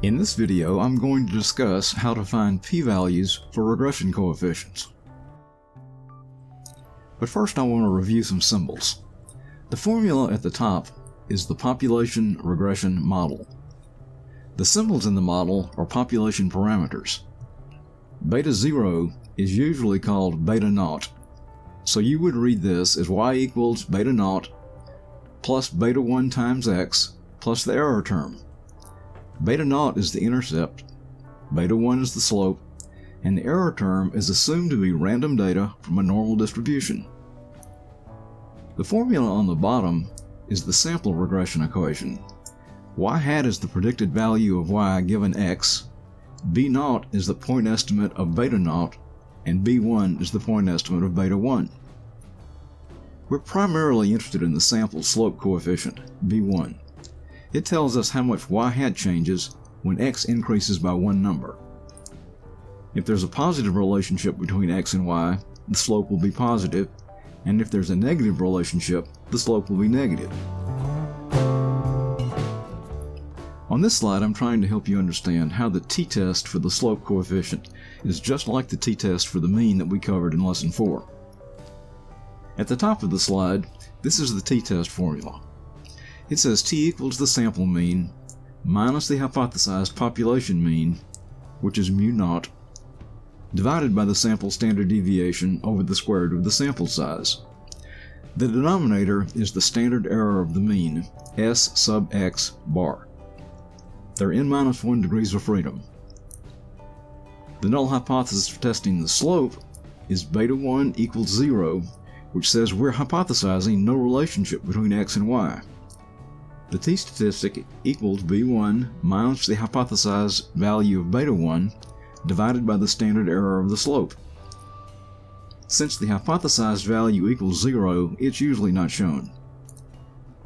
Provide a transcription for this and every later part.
In this video, I'm going to discuss how to find p-values for regression coefficients. But first I want to review some symbols. The formula at the top is the population regression model. The symbols in the model are population parameters. Beta 0 is usually called beta naught, so you would read this as y equals beta naught plus beta 1 times x plus the error term. Beta naught is the intercept, beta 1 is the slope, and the error term is assumed to be random data from a normal distribution. The formula on the bottom is the sample regression equation. Y hat is the predicted value of y given x, b naught is the point estimate of beta naught, and b1 is the point estimate of beta 1. We're primarily interested in the sample slope coefficient, b1. It tells us how much y hat changes when x increases by one number. If there's a positive relationship between x and y, the slope will be positive, and if there's a negative relationship, the slope will be negative. On this slide, I'm trying to help you understand how the t-test for the slope coefficient is just like the t-test for the mean that we covered in Lesson 4. At the top of the slide, this is the t-test formula. It says t equals the sample mean minus the hypothesized population mean, which is mu naught, divided by the sample standard deviation over the square root of the sample size. The denominator is the standard error of the mean, s sub x bar. There are n-1 degrees of freedom. The null hypothesis for testing the slope is beta 1 equals 0, which says we're hypothesizing no relationship between x and y. The t-statistic equals b1 minus the hypothesized value of beta 1 divided by the standard error of the slope. Since the hypothesized value equals 0, it's usually not shown.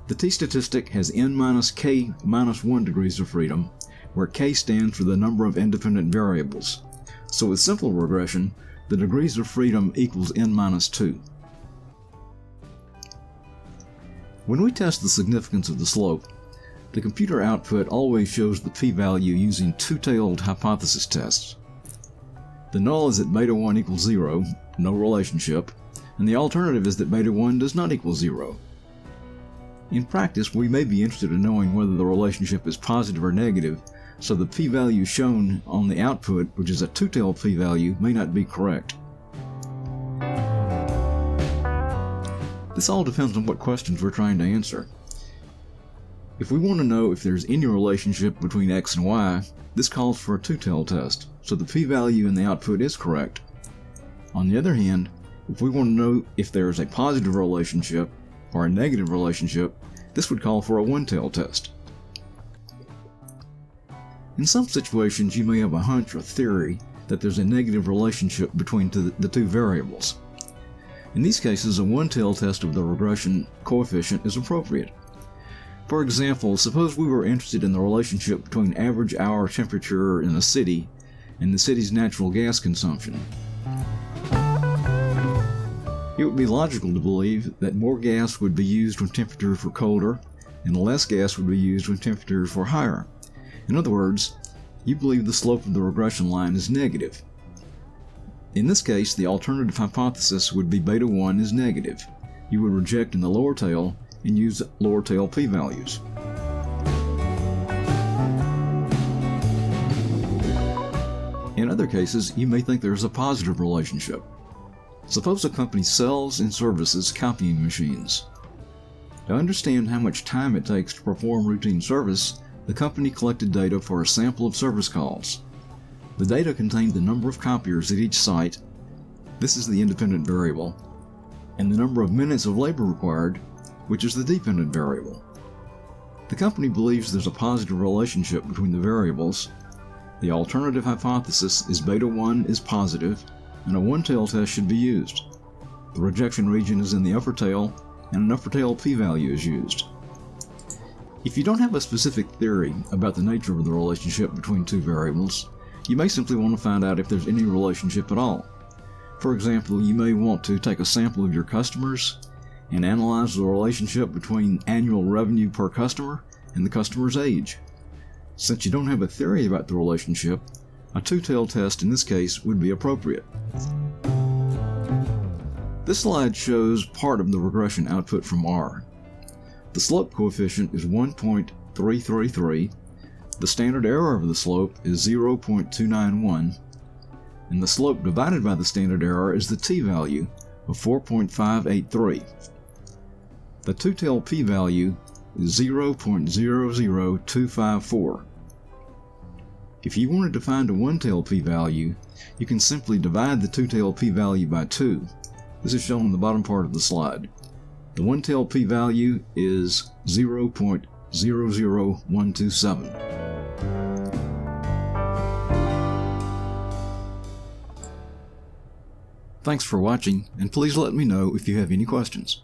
The t-statistic has n-k-1 degrees of freedom, where k stands for the number of independent variables. So with simple regression, the degrees of freedom equals n-2. When we test the significance of the slope, the computer output always shows the p-value using two-tailed hypothesis tests. The null is that beta 1 equals 0, no relationship, and the alternative is that beta 1 does not equal 0. In practice, we may be interested in knowing whether the relationship is positive or negative, so the p-value shown on the output, which is a two-tailed p-value, may not be correct. This all depends on what questions we're trying to answer. If we want to know if there's any relationship between x and y, this calls for a two-tailed test, so the p-value in the output is correct. On the other hand, if we want to know if there is a positive relationship or a negative relationship, this would call for a one-tailed test. In some situations, you may have a hunch or theory that there's a negative relationship between the two variables. In these cases, a one-tailed test of the regression coefficient is appropriate. For example, suppose we were interested in the relationship between average hour temperature in a city and the city's natural gas consumption. It would be logical to believe that more gas would be used when temperatures were colder, and less gas would be used when temperatures were higher. In other words, you believe the slope of the regression line is negative. In this case, the alternative hypothesis would be beta 1 is negative. You would reject in the lower tail and use lower tail p-values. In other cases, you may think there is a positive relationship. Suppose a company sells and services copying machines. To understand how much time it takes to perform routine service, the company collected data for a sample of service calls. The data contained the number of copiers at each site, this is the independent variable, and the number of minutes of labor required, which is the dependent variable. The company believes there's a positive relationship between the variables. The alternative hypothesis is beta 1 is positive, and a one-tail test should be used. The rejection region is in the upper tail, and an upper tail p-value is used. If you don't have a specific theory about the nature of the relationship between two variables, you may simply want to find out if there's any relationship at all. For example, you may want to take a sample of your customers and analyze the relationship between annual revenue per customer and the customer's age. Since you don't have a theory about the relationship, a two-tailed test in this case would be appropriate. This slide shows part of the regression output from R. The slope coefficient is 1.333, the standard error of the slope is 0.291, and the slope divided by the standard error is the t-value of 4.583. The two-tailed p-value is 0.00254. If you wanted to find a one-tailed p-value, you can simply divide the two-tailed p-value by 2. This is shown on the bottom part of the slide. The one-tailed p-value is 0.00127. Thanks for watching, and please let me know if you have any questions.